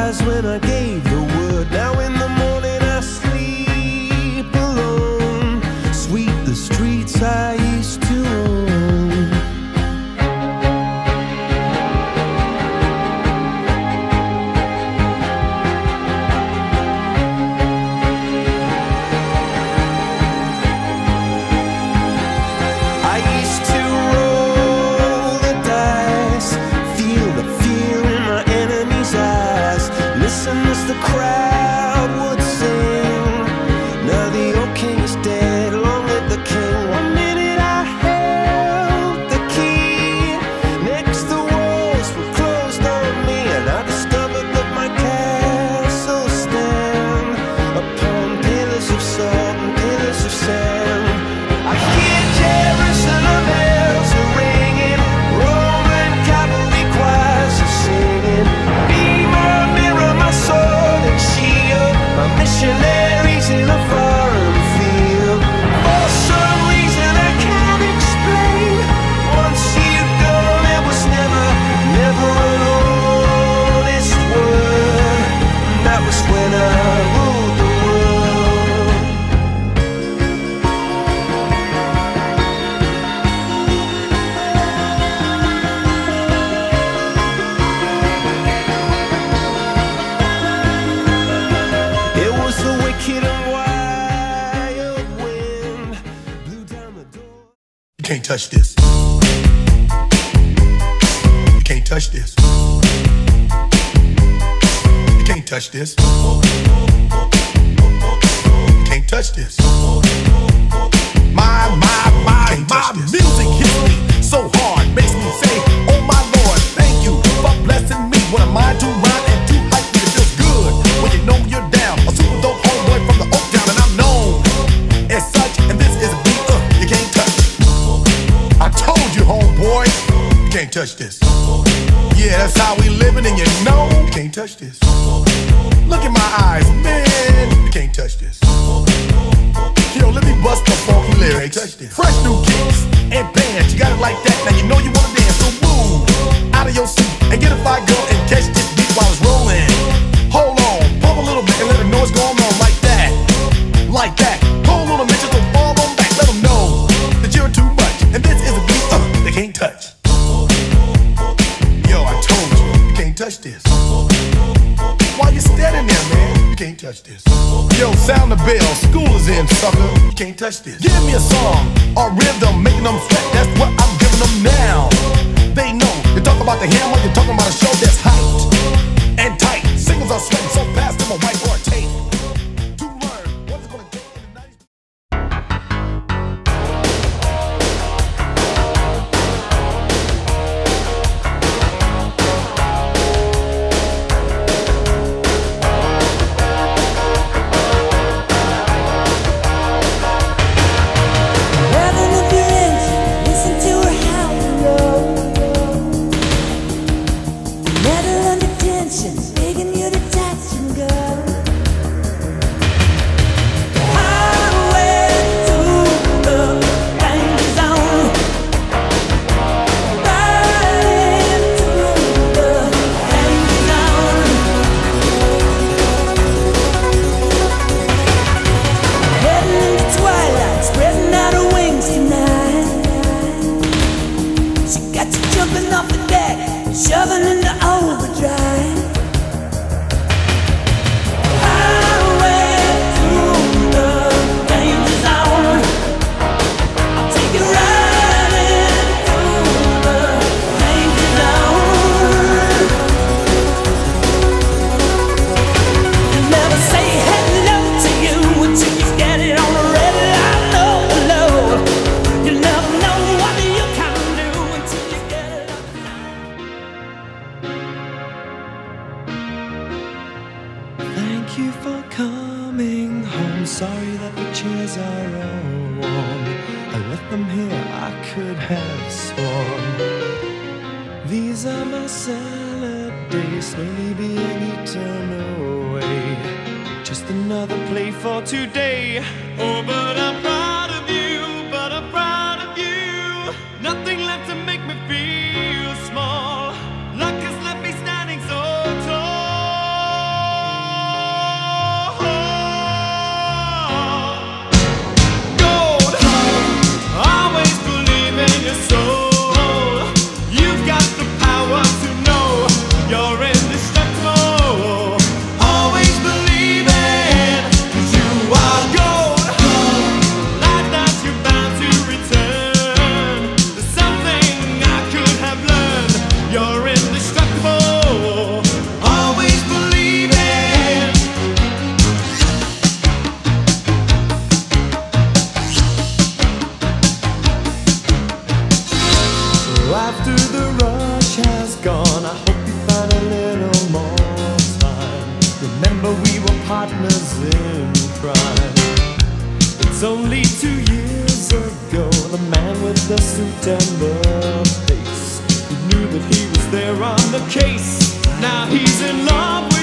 eyes when I gave the word. Now in the morning I sleep alone. Sweep the streets I used to own. I used to roll the dice, feel the fear in my enemy's eyes, listen as the crowd would sing. Now the old king is dead, long live the king. One minute I held the key, next the walls were closed on me, and I discovered that my castle stand upon pillars of salt and pillars of sand. I hear Jerusalem bells are ringing, Roman cavalry choirs are singing. Be my mirror, my sword and shield, my missionaries in a foreign field. For some reason I can't explain, once you've gone it was never, never an honest word. That was when I ruled the world. It was the wicked and wild wind blew down the door. You can't touch this. You can't touch this. You can't touch this. You can't touch this. My music hits me so hard, makes me say, oh my Lord, thank you for blessing me. What am I to rhyme and to hype me? It feels good when you know you're down. A super dope homeboy from the Oak Town, and I'm known as such. And this is a beat you can't touch. I told you, homeboy, you can't touch this. Yeah, that's how we living, and you know you can't touch this. Look in my eyes, man, you can't touch this. Yo, let me bust the funky lyrics. Fresh new kicks and bands, you got it like that. Now you know you wanna dance, so move out of your seat and get a fire girl and catch this beat while it's rolling. Hold on, pump a little bit and let them know what's going on like that. Like that. Hold on a minute, just fall on back. Let them know that you're too much, and this is a beat they can't touch. Yo, I told you, you can't touch this. Why you standing there, man? You can't touch this. Yo, sound the bell, school is in, sucker. You can't touch this. Give me a song or rhythm, making them sweat. That's what I'm giving them now. They know. You talk about the hammer, you're talking about a show that's hyped and tight. Singles are sweating so fast, them a whiteboard tape. To learn what it's gonna take in the 90s. Shoving into overdrive. Thank you for coming home. Sorry that the chairs are all warm. I left them here, I could have sworn. These are my salad days, slowly being eaten away. Just another play for today. Oh, but I'm proud of you, but I'm proud of you. Nothing left to make me feel small. Luck has left me standing so tall. only 2 years ago, the man with the suit and the face, who knew that he was there on the case. Now he's in love